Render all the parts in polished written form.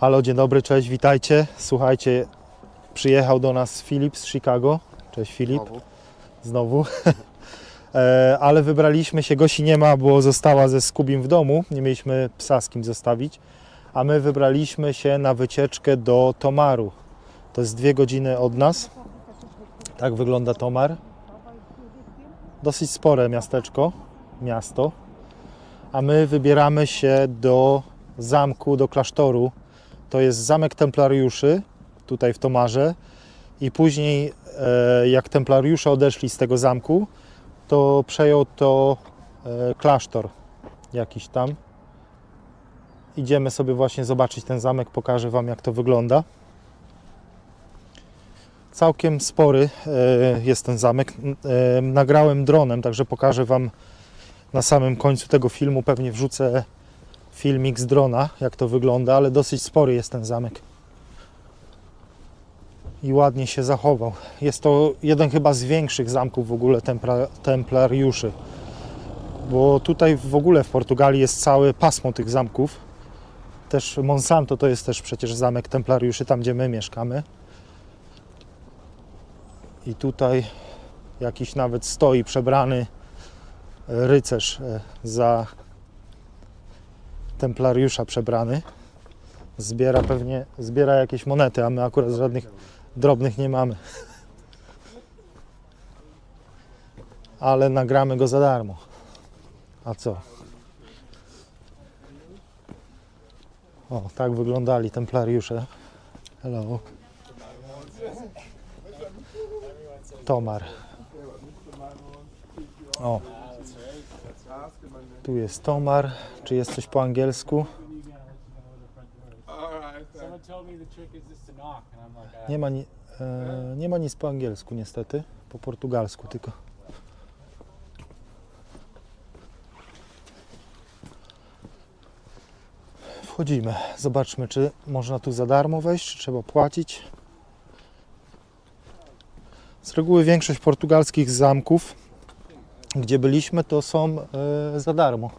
Halo, dzień dobry, cześć, witajcie. Słuchajcie, przyjechał do nas Filip z Chicago. Cześć Filip. Znowu. Ale wybraliśmy się, Gosi nie ma, bo została ze Skubim w domu. Nie mieliśmy psa z kim zostawić. A my wybraliśmy się na wycieczkę do Tomaru. To jest 2 godziny od nas. Tak wygląda Tomar. Dosyć spore miasto. A my wybieramy się do zamku, do klasztoru. To jest zamek templariuszy, tutaj w Tomarze. I później, jak templariusze odeszli z tego zamku, to przejął to klasztor jakiś tam. Idziemy sobie właśnie zobaczyć ten zamek, pokażę Wam, jak to wygląda. Całkiem spory jest ten zamek. Nagrałem dronem, także pokażę Wam na samym końcu tego filmu. Pewnie wrzucę filmik z drona, jak to wygląda, ale dosyć spory jest ten zamek. I ładnie się zachował. Jest to jeden chyba z większych zamków w ogóle templariuszy. Bo tutaj w ogóle w Portugalii jest całe pasmo tych zamków. Też Monsanto to jest też przecież zamek templariuszy, tam gdzie my mieszkamy. I tutaj jakiś nawet stoi przebrany rycerz za templariusza przebrany. Zbiera jakieś monety, a my akurat żadnych drobnych nie mamy. Ale nagramy go za darmo. A co? O, tak wyglądali templariusze. Hello. Tomar. O. Tu jest Tomar. Czy jest coś po angielsku? Nie ma nic po angielsku niestety. Po portugalsku tylko. Wchodzimy. Zobaczmy, czy można tu za darmo wejść, czy trzeba płacić. Z reguły większość portugalskich zamków, gdzie byliśmy, to są za darmo.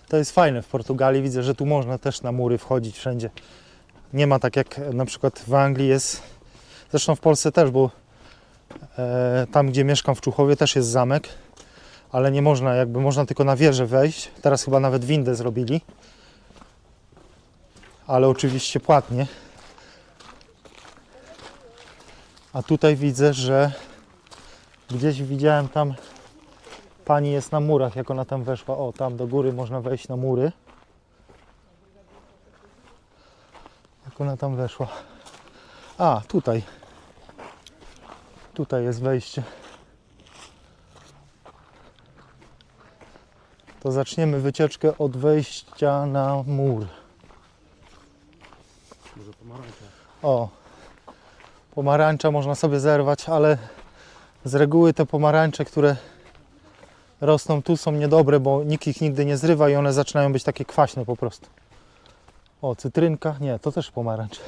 To jest fajne w Portugalii. Widzę, że tu można też na mury wchodzić wszędzie. Nie ma tak jak na przykład w Anglii jest, zresztą w Polsce też, bo tam gdzie mieszkam w Czuchowie też jest zamek, ale nie można, jakby można tylko na wieżę wejść. Teraz chyba nawet windę zrobili, ale oczywiście płatnie. A tutaj widzę, że gdzieś widziałem tam pani jest na murach, jak ona tam weszła. O, tam do góry można wejść na mury. Jak ona tam weszła. A, tutaj. Tutaj jest wejście. To zaczniemy wycieczkę od wejścia na mur. Może pomarańcza. O, pomarańcza można sobie zerwać, ale z reguły te pomarańcze, które rosną tu, są niedobre, bo nikt ich nigdy nie zrywa i one zaczynają być takie kwaśne po prostu. O, cytrynka. Nie, to też pomarańcz.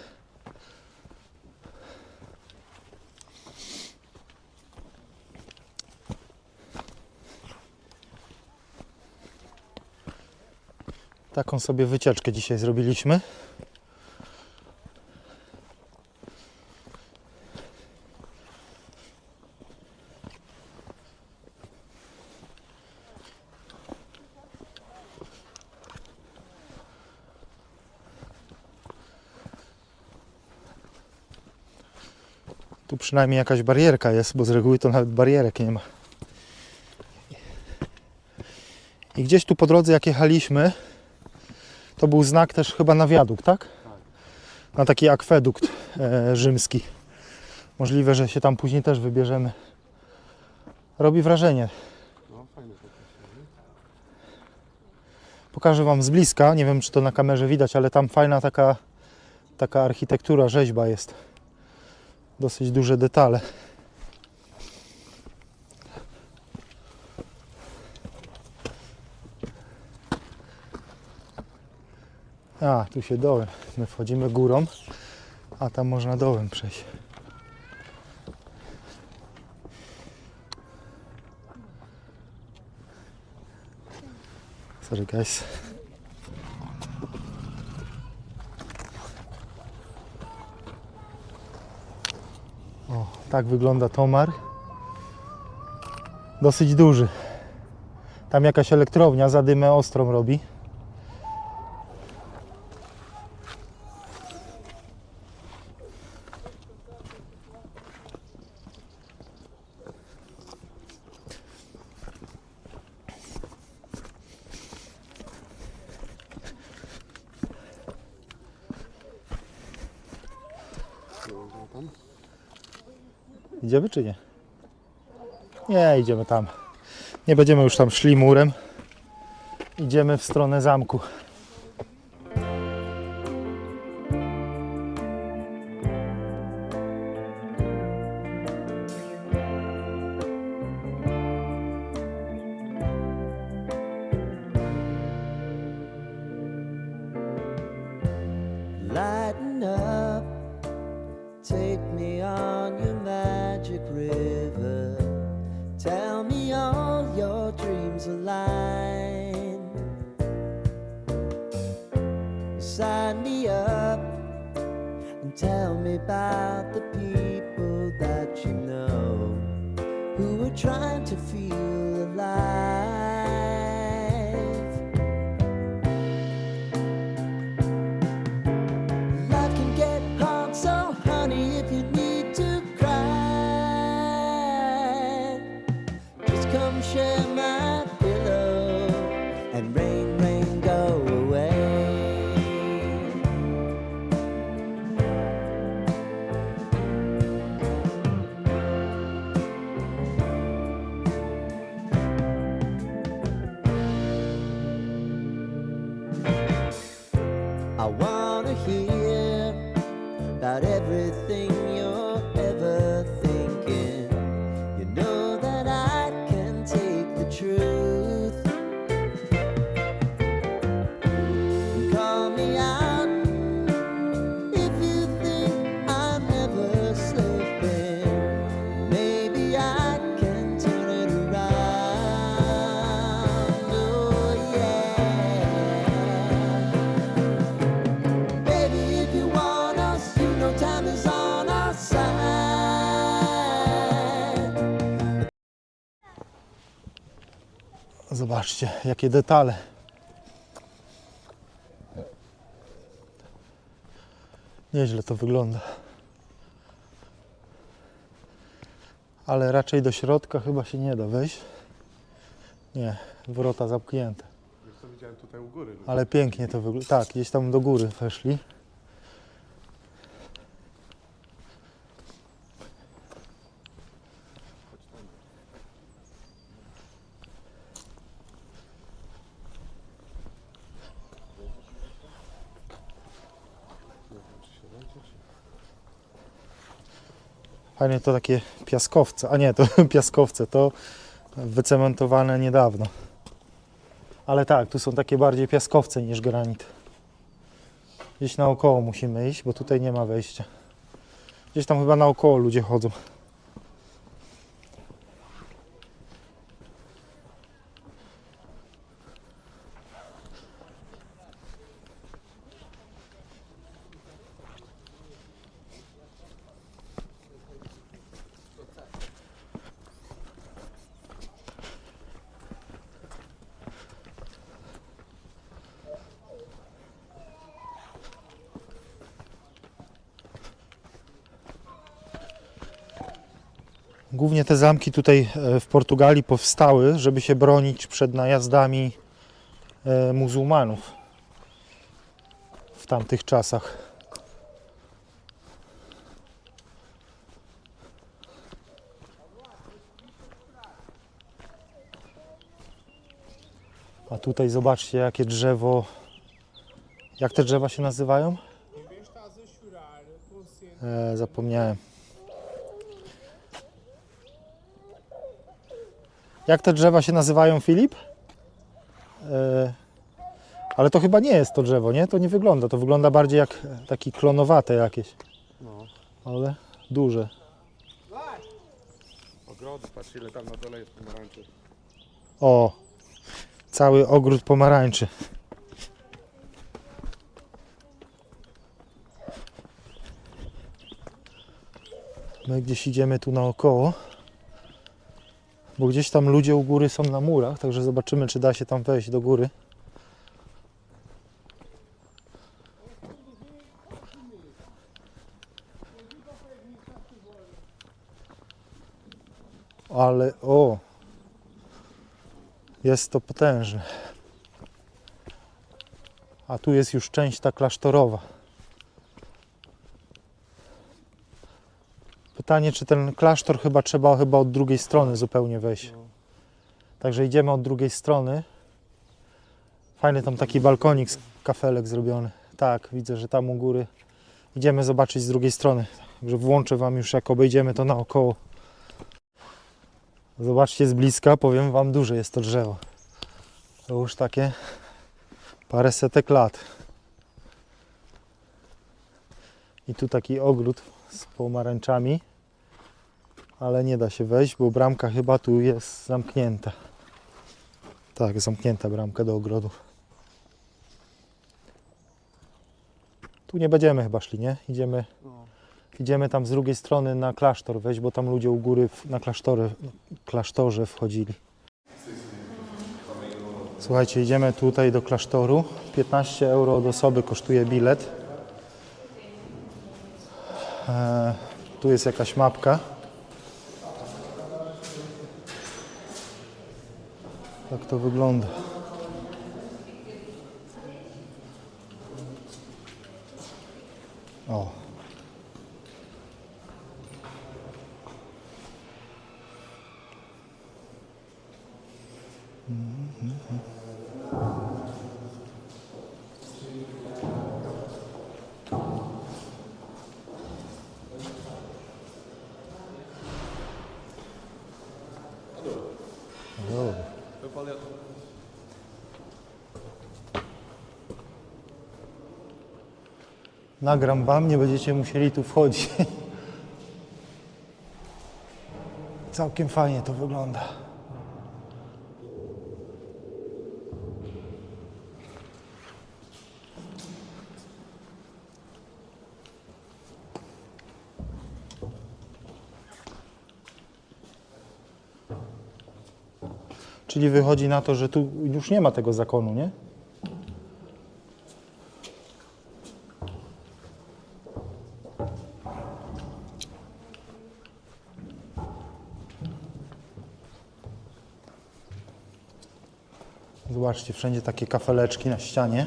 Taką sobie wycieczkę dzisiaj zrobiliśmy. Tu przynajmniej jakaś barierka jest, bo z reguły to nawet barierek nie ma. I gdzieś tu po drodze, jak jechaliśmy, to był znak też chyba na wiadukt, tak? Na taki akwedukt rzymski. Możliwe, że się tam później też wybierzemy. Robi wrażenie. No, fajne to. Pokażę Wam z bliska. Nie wiem, czy to na kamerze widać, ale tam fajna taka architektura, rzeźba jest. Dosyć duże detale. A, tu się dołem. My wchodzimy górą, a tam można dołem przejść. Sorry guys. O, tak wygląda Tomar. Dosyć duży. Tam jakaś elektrownia zadymę ostrą robi. No, tam. Idziemy czy nie? Nie, idziemy tam. Nie będziemy już tam szli murem. Idziemy w stronę zamku. Lighten up, take me on your magic river. Tell me all your dreams align. Sign me up and tell me about the people that you know who are trying to feel alive. Life can get hard, so honey, if you need to cry, just come share my pillow and rain, rain, go away. I wanna hear about everything you're ever thinking. You know that I can take the truth. Call me out if you think I'm ever slipping. Maybe I can turn it around. Oh yeah. Baby, if you want us, you know time is on our side. Zobaczcie, jakie detale. Nieźle to wygląda. Ale raczej do środka chyba się nie da wejść. Nie, wrota zamknięte. Wiesz co, widziałem tutaj u góry. Ale pięknie to wygląda. Tak, gdzieś tam do góry weszli. Fajnie to takie piaskowce, a nie, to piaskowce, to wycementowane niedawno. Ale tak, tu są takie bardziej piaskowce niż granit. Gdzieś naokoło musimy iść, bo tutaj nie ma wejścia. Gdzieś tam chyba naokoło ludzie chodzą. Głównie te zamki tutaj w Portugalii powstały, żeby się bronić przed najazdami muzułmanów w tamtych czasach. A tutaj zobaczcie, jakie drzewo. Jak te drzewa się nazywają? Zapomniałem. Jak te drzewa się nazywają, Filip? Ale to chyba nie jest to drzewo, nie? To nie wygląda. To wygląda bardziej jak takie klonowate jakieś. No. Ale duże. Ogrody, patrz ile tam na dole jest pomarańczy. O! Cały ogród pomarańczy. My gdzieś idziemy tu naokoło, bo gdzieś tam ludzie u góry są na murach, także zobaczymy, czy da się tam wejść do góry. Ale o! Jest to potężne. A tu jest już część ta klasztorowa. Pytanie, czy ten klasztor trzeba od drugiej strony zupełnie wejść. Także idziemy od drugiej strony. Fajny tam taki balkonik z kafelek zrobiony. Tak, widzę, że tam u góry. Idziemy zobaczyć z drugiej strony. Także włączę Wam już, jak obejdziemy to naokoło. Zobaczcie z bliska, powiem Wam, duże jest to drzewo. To już takie parę setek lat. I tu taki ogród z pomarańczami, ale nie da się wejść, bo bramka chyba tu jest zamknięta. Tak, zamknięta bramka do ogrodu. Tu nie będziemy chyba szli, nie? Idziemy tam z drugiej strony na klasztor wejść, bo tam ludzie u góry na klasztorze wchodzili. Słuchajcie, idziemy tutaj do klasztoru. 15 euro od osoby kosztuje bilet. Tu jest jakaś mapka. Tak to wygląda. O. Nagram Wam, nie będziecie musieli tu wchodzić. Całkiem fajnie to wygląda. Czyli wychodzi na to, że tu już nie ma tego zakonu, nie? Zobaczcie, wszędzie takie kafeleczki na ścianie.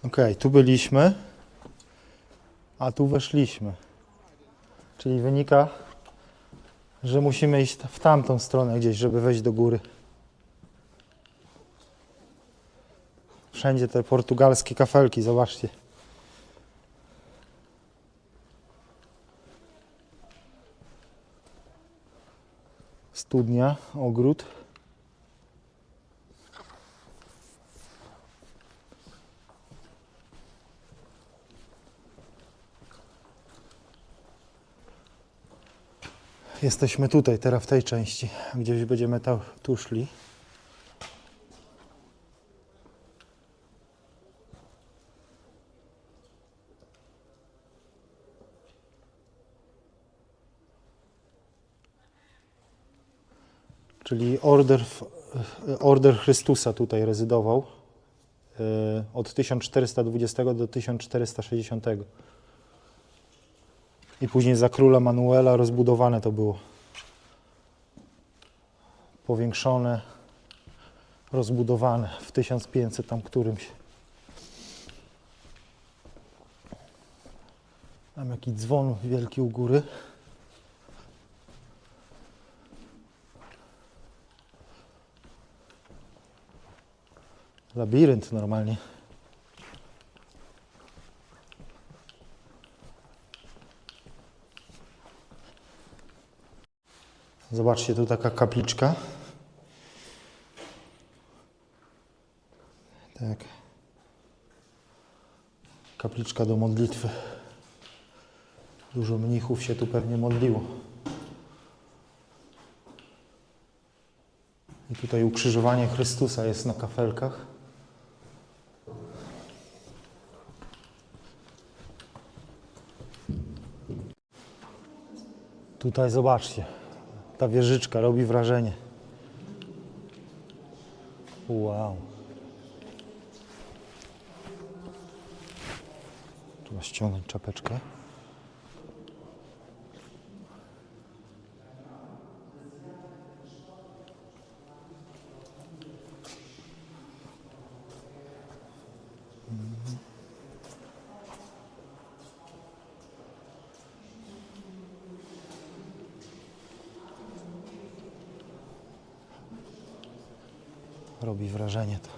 Okej, tu byliśmy, a tu weszliśmy. Czyli wynika, że musimy iść w tamtą stronę gdzieś, żeby wejść do góry. Wszędzie te portugalskie kafelki, zobaczcie. Studnia, ogród. Jesteśmy tutaj, teraz w tej części, gdzieś będziemy tu szli. Czyli order Chrystusa tutaj rezydował od 1420 do 1460. I później za króla Manuela rozbudowane to było. Powiększone, rozbudowane w 1500 tam którymś. Tam jakiś dzwon wielki u góry. Labirynt normalnie. Zobaczcie, tu taka kapliczka. Tak. Kapliczka do modlitwy. Dużo mnichów się tu pewnie modliło. I tutaj ukrzyżowanie Chrystusa jest na kafelkach. Tutaj zobaczcie, ta wieżyczka robi wrażenie. Wow. Trzeba ściągnąć czapeczkę. Robi wrażenie to.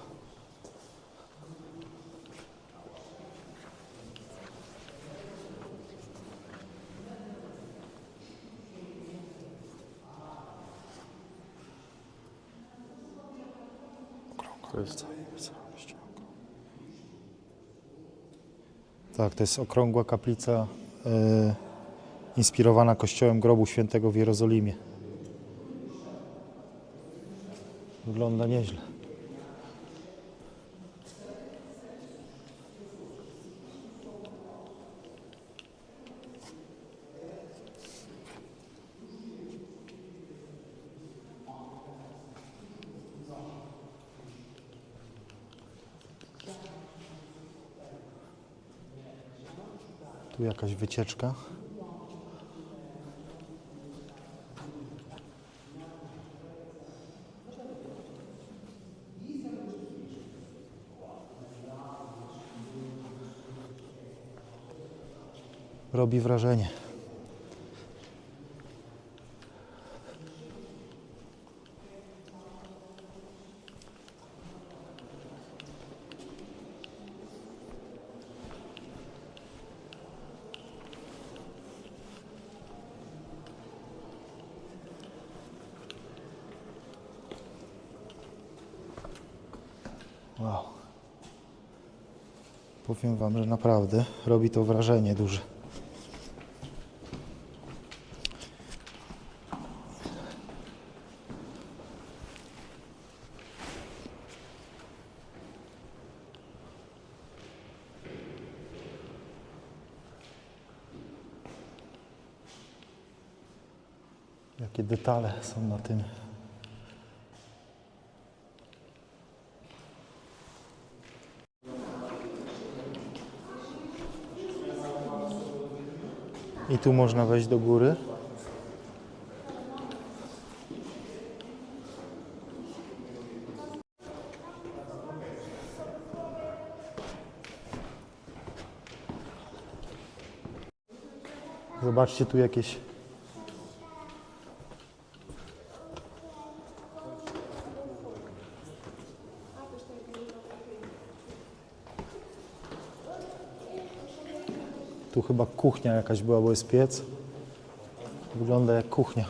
To jest Tak, to jest okrągła kaplica inspirowana kościołem grobu świętego w Jerozolimie. Wygląda nieźle. Tu jakaś wycieczka. Robi wrażenie. Wow. Powiem wam, że naprawdę robi to wrażenie duże. Jakie detale są na tym. I tu można wejść do góry. Zobaczcie tu jakieś tu chyba kuchnia jakaś była, bo jest piec. Wygląda jak kuchnia.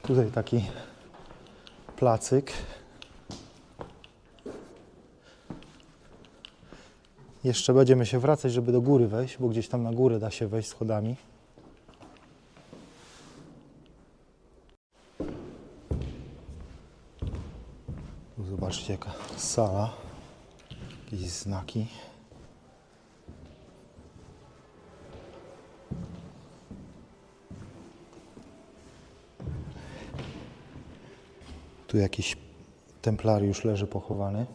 Tutaj taki placyk. Jeszcze będziemy się wracać, żeby do góry wejść, bo gdzieś tam na górę da się wejść schodami. Tu zobaczcie jaka sala. Jakieś znaki. Tu jakiś templariusz leży pochowany.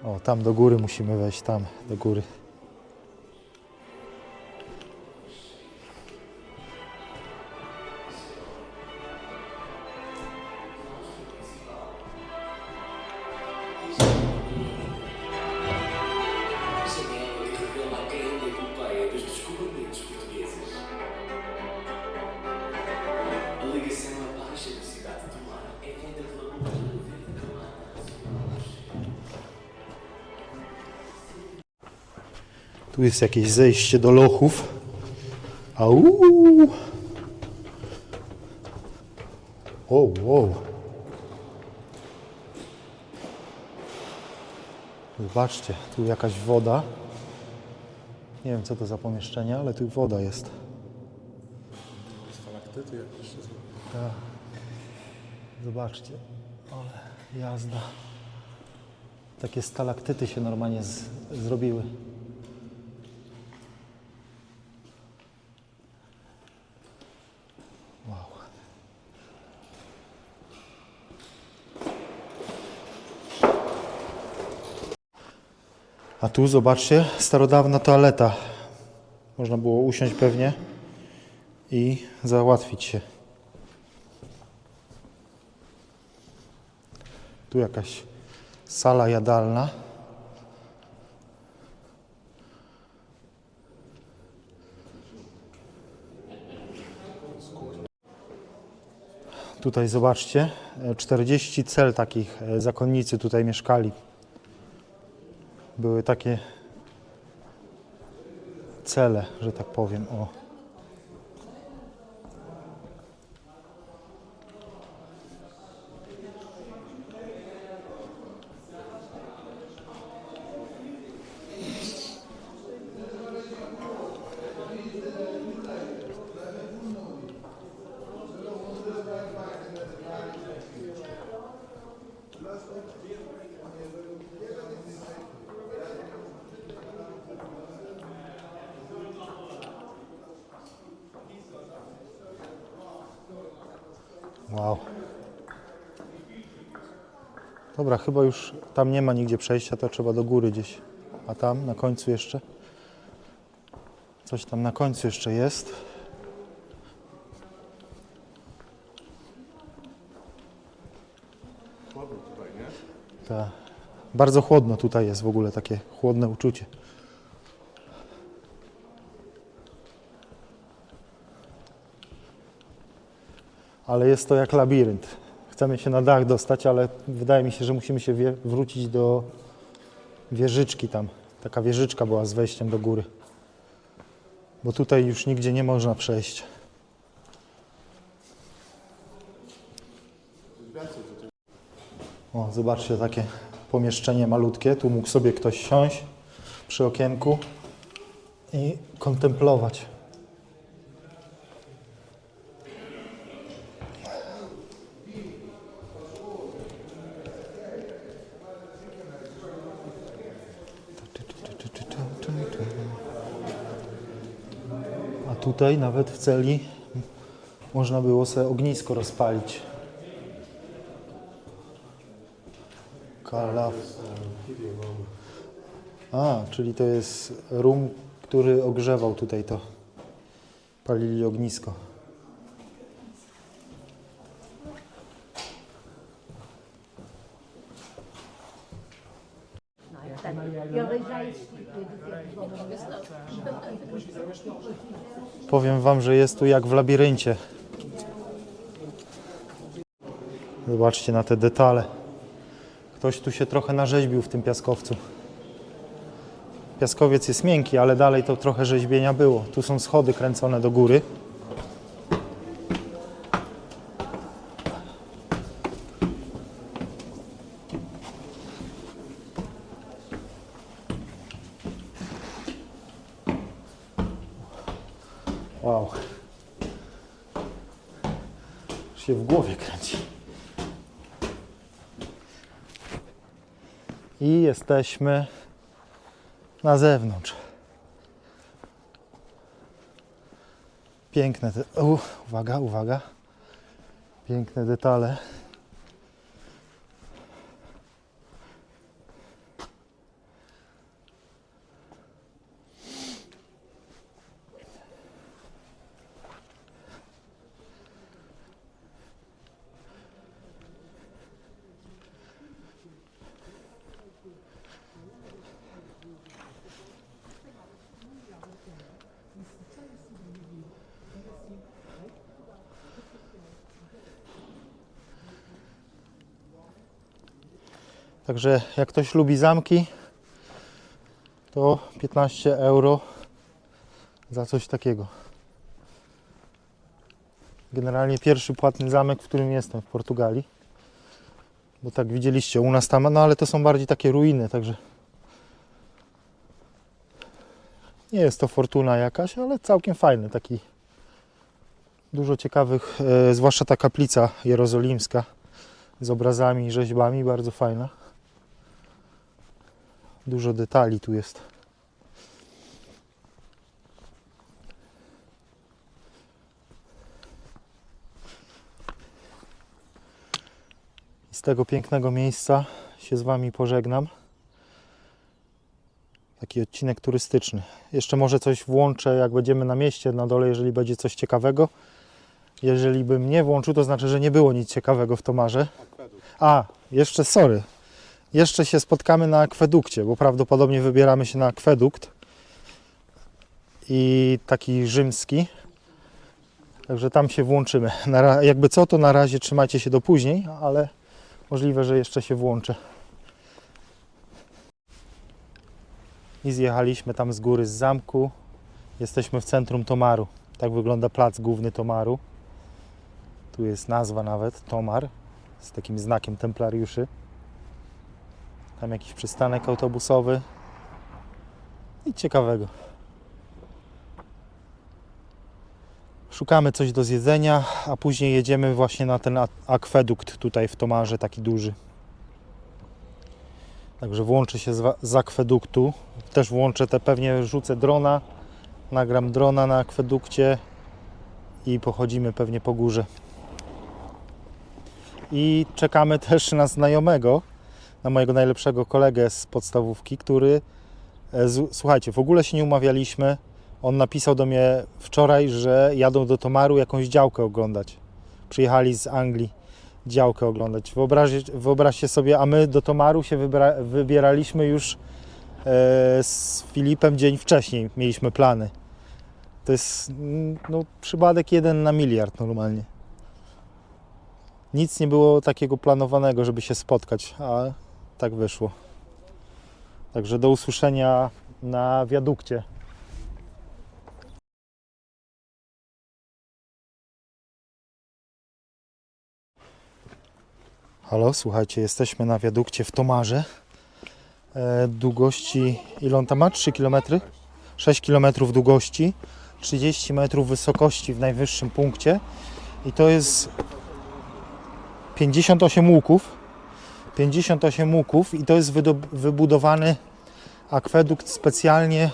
O, tam do góry musimy wejść, tam do góry. Tu jest jakieś zejście do lochów. Au! O, wow. Zobaczcie, tu jakaś woda. Nie wiem, co to za pomieszczenie, ale tu woda jest. Stalaktyty jakieś się Tak. Zobaczcie, ale jazda. Takie stalaktyty się normalnie zrobiły. Wow. A tu zobaczcie, starodawna toaleta. Można było usiąść pewnie i załatwić się. Tu jakaś sala jadalna. Tutaj zobaczcie, 40 cel takich zakonnicy tutaj mieszkali. Były takie cele, że tak powiem. O. Wow. Dobra, chyba już tam nie ma nigdzie przejścia, to trzeba do góry gdzieś. A tam na końcu jeszcze? Coś tam na końcu jeszcze jest. chłodno tutaj, nie? Tak. Bardzo chłodno tutaj jest w ogóle, takie chłodne uczucie. Ale jest to jak labirynt. Chcemy się na dach dostać, ale wydaje mi się, że musimy się wrócić do wieżyczki tam. Taka wieżyczka była z wejściem do góry. Bo tutaj już nigdzie nie można przejść. O, zobaczcie, takie pomieszczenie malutkie. Tu mógł sobie ktoś siąść przy okienku i kontemplować. A tutaj nawet w celi można było sobie ognisko rozpalić. Kalaw. A, czyli to jest rum, który ogrzewał tutaj to. Palili ognisko. Powiem wam, że jest tu jak w labiryncie. Zobaczcie na te detale. Ktoś tu się trochę narzeźbił w tym piaskowcu. Piaskowiec jest miękki, ale dalej to trochę rzeźbienia było. Tu są schody kręcone do góry. Wow. Już się w głowie kręci. I jesteśmy na zewnątrz. Piękne te... uwaga, uwaga. Piękne detale. Także jak ktoś lubi zamki, to 15 euro za coś takiego. Generalnie pierwszy płatny zamek, w którym jestem w Portugalii. Bo tak widzieliście, u nas tam, no ale to są bardziej takie ruiny, także nie jest to fortuna jakaś, ale całkiem fajny, taki dużo ciekawych, zwłaszcza ta kaplica jerozolimska z obrazami i rzeźbami, bardzo fajna. Dużo detali tu jest. Z tego pięknego miejsca się z Wami pożegnam. Taki odcinek turystyczny. Jeszcze może coś włączę, jak będziemy na mieście na dole, jeżeli będzie coś ciekawego. Jeżeli bym nie włączył, to znaczy, że nie było nic ciekawego w Tomarze. A, jeszcze sorry. Jeszcze się spotkamy na akwedukcie, bo prawdopodobnie wybieramy się na akwedukt. I taki rzymski. Także tam się włączymy. Jakby co, to na razie trzymajcie się do później, ale możliwe, że jeszcze się włączę. I zjechaliśmy tam z góry z zamku. Jesteśmy w centrum Tomaru. Tak wygląda plac główny Tomaru. Tu jest nazwa nawet, Tomar, z takim znakiem templariuszy. Tam jakiś przystanek autobusowy. Nic ciekawego. Szukamy coś do zjedzenia, a później jedziemy właśnie na ten akwedukt tutaj w Tomarze, taki duży. Także włączę się z akweduktu. Też włączę pewnie rzucę drona, nagram drona na akwedukcie i pochodzimy pewnie po górze. I czekamy też na znajomego, na mojego najlepszego kolegę z podstawówki, który, słuchajcie, w ogóle się nie umawialiśmy. On napisał do mnie wczoraj, że jadą do Tomaru jakąś działkę oglądać. Przyjechali z Anglii działkę oglądać. Wyobraźcie sobie, a my do Tomaru się wybieraliśmy już z Filipem dzień wcześniej. Mieliśmy plany. To jest no, przypadek 1 na miliard normalnie. Nic nie było takiego planowanego, żeby się spotkać, a tak wyszło. Także do usłyszenia na wiadukcie. Halo, słuchajcie, jesteśmy na wiadukcie w Tomarze. Długości, ile on tam ma? 3 km? 6 km długości, 30 metrów wysokości w najwyższym punkcie. I to jest 58 łuków. 58 łuków i to jest wybudowany akwedukt specjalnie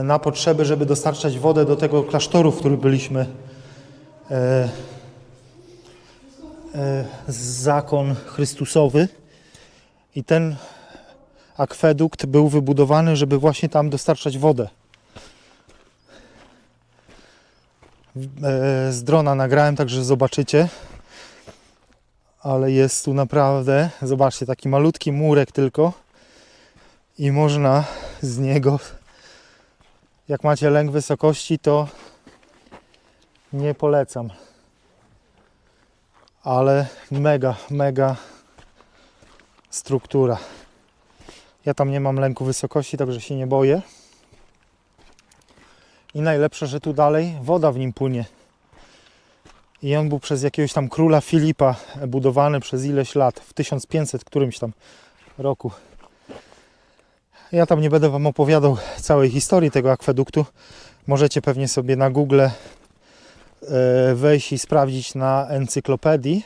na potrzeby, żeby dostarczać wodę do tego klasztoru, w którym byliśmy. Zakon Chrystusowy i ten akwedukt był wybudowany, żeby właśnie tam dostarczać wodę. Z drona nagrałem, także zobaczycie, ale jest tu naprawdę, zobaczcie, taki malutki murek tylko i można z niego, jak macie lęk wysokości, to nie polecam. Ale mega struktura. Ja tam nie mam lęku wysokości, także się nie boję. I najlepsze, że tu dalej woda w nim płynie. I on był przez jakiegoś tam króla Filipa budowany przez ileś lat, w 1500 którymś tam roku. Ja tam nie będę Wam opowiadał całej historii tego akweduktu. Możecie pewnie sobie na Google wejść i sprawdzić na encyklopedii.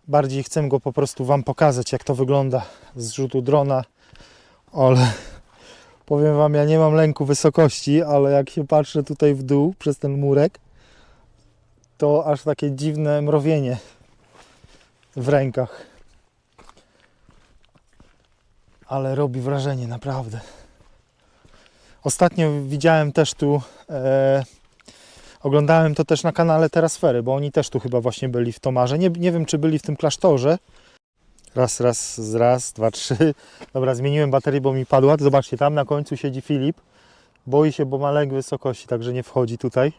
Bardziej chcę go po prostu Wam pokazać, jak to wygląda z rzutu drona. Ale powiem Wam, ja nie mam lęku wysokości, ale jak się patrzę tutaj w dół przez ten murek, to aż takie dziwne mrowienie w rękach. Ale robi wrażenie, naprawdę. Ostatnio widziałem też tu, oglądałem to też na kanale Terasfery, bo oni też tu chyba właśnie byli w Tomarze. Nie wiem, czy byli w tym klasztorze. Raz, dwa, trzy. Dobra, zmieniłem baterię, bo mi padła. Zobaczcie, tam na końcu siedzi Filip. Boi się, bo ma lęk wysokości, także nie wchodzi tutaj.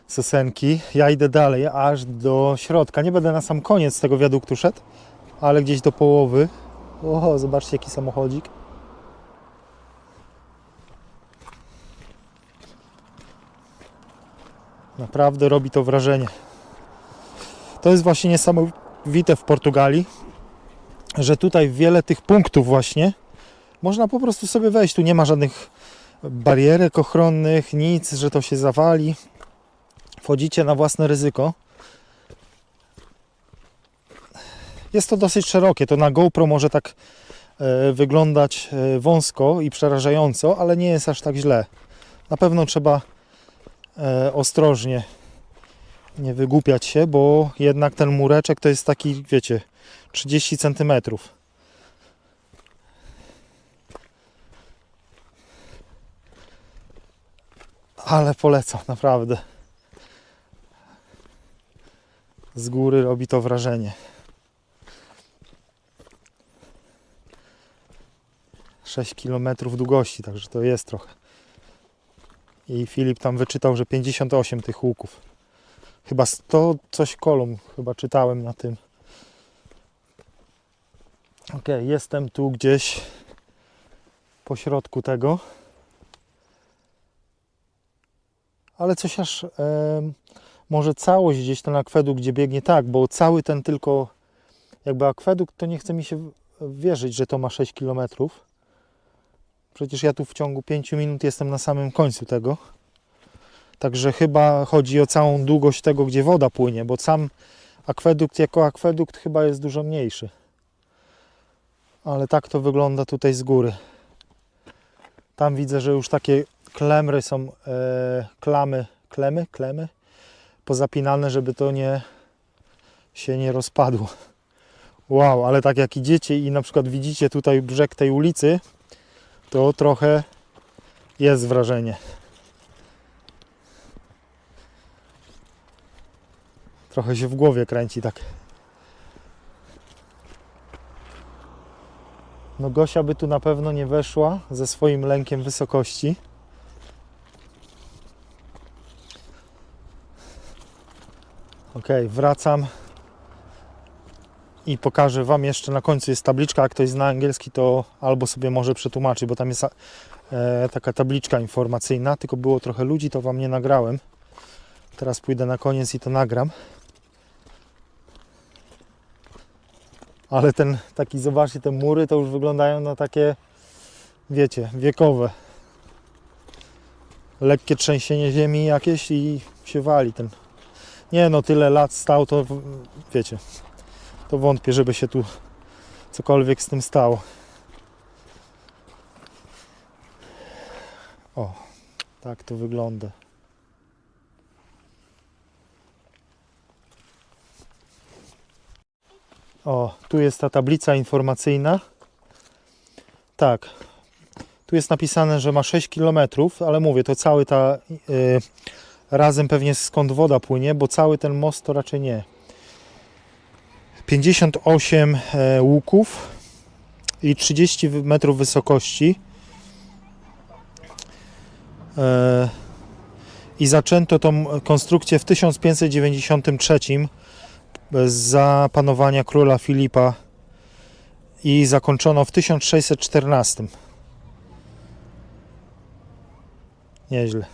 Sosenki. Ja idę dalej, aż do środka. Nie będę na sam koniec tego wiaduktu szedł, ale gdzieś do połowy. O, zobaczcie, jaki samochodzik. Naprawdę robi to wrażenie. To jest właśnie niesamowite w Portugalii, że tutaj wiele tych punktów właśnie można po prostu sobie wejść. Tu nie ma żadnych barierek ochronnych, nic, że to się zawali. Wchodzicie na własne ryzyko. Jest to dosyć szerokie. To na GoPro może tak wyglądać wąsko i przerażająco, ale nie jest aż tak źle. Na pewno trzeba ostrożnie nie wygłupiać się, bo jednak ten mureczek to jest taki, wiecie, 30 cm. Ale polecam, naprawdę. Z góry robi to wrażenie. 6 km długości, także to jest trochę. I Filip tam wyczytał, że 58 tych łuków. Chyba 100 coś kolumn, chyba czytałem na tym. Ok, jestem tu gdzieś po środku tego. Ale coś aż może całość gdzieś ten akwedukt, gdzie biegnie, tak, bo cały ten tylko jakby akwedukt, to nie chce mi się wierzyć, że to ma 6 km. Przecież ja tu w ciągu 5 minut jestem na samym końcu tego. Także chyba chodzi o całą długość tego, gdzie woda płynie, bo sam akwedukt jako akwedukt chyba jest dużo mniejszy. Ale tak to wygląda tutaj z góry. Tam widzę, że już takie klemry są, klemy pozapinane, żeby to się nie rozpadło. Wow, ale tak jak idziecie i na przykład widzicie tutaj brzeg tej ulicy, to trochę jest wrażenie. Trochę się w głowie kręci tak. No Gosia by tu na pewno nie weszła ze swoim lękiem wysokości. Ok, wracam i pokażę Wam jeszcze na końcu jest tabliczka, jak ktoś zna angielski, to albo sobie może przetłumaczyć, bo tam jest taka tabliczka informacyjna, tylko było trochę ludzi, to Wam nie nagrałem. Teraz pójdę na koniec i to nagram. Ale zobaczcie, te mury to już wyglądają na takie, wiecie, wiekowe. Lekkie trzęsienie ziemi jakieś i się wali ten. Nie no, tyle lat stał, to wiecie, to wątpię, żeby się tu cokolwiek z tym stało. O, tak to wygląda. O, tu jest ta tablica informacyjna. Tak, tu jest napisane, że ma 6 km, ale mówię, to cały razem pewnie skąd woda płynie, bo cały ten most to raczej nie. 58 łuków i 30 metrów wysokości. I zaczęto tą konstrukcję w 1593 za panowania króla Filipa i zakończono w 1614. Nieźle.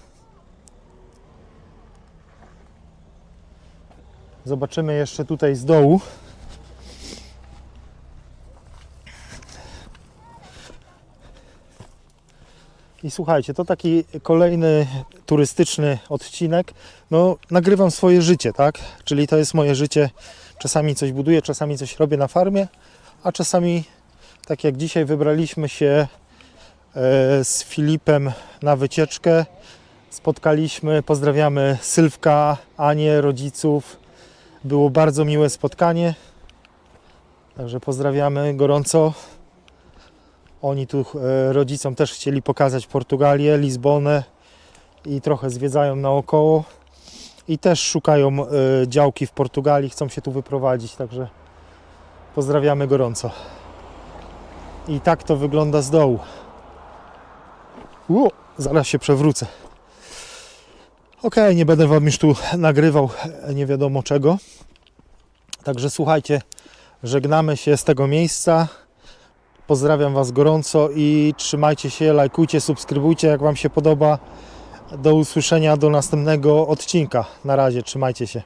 Zobaczymy jeszcze tutaj z dołu. I słuchajcie, to taki kolejny turystyczny odcinek. No, nagrywam swoje życie, tak? Czyli to jest moje życie. Czasami coś buduję, czasami coś robię na farmie, a czasami, tak jak dzisiaj, wybraliśmy się z Filipem na wycieczkę. Spotkaliśmy, pozdrawiamy Sylwka, Anię, rodziców. Było bardzo miłe spotkanie. Także pozdrawiamy gorąco. Oni tu rodzicom też chcieli pokazać Portugalię, Lizbonę i trochę zwiedzają naokoło. I też szukają działki w Portugalii, chcą się tu wyprowadzić, także pozdrawiamy gorąco. I tak to wygląda z dołu. Zaraz się przewrócę. Ok, nie będę Wam już tu nagrywał nie wiadomo czego. Także słuchajcie, żegnamy się z tego miejsca. Pozdrawiam Was gorąco i trzymajcie się, lajkujcie, subskrybujcie jak Wam się podoba Do usłyszenia do następnego odcinka. Na razie, trzymajcie się.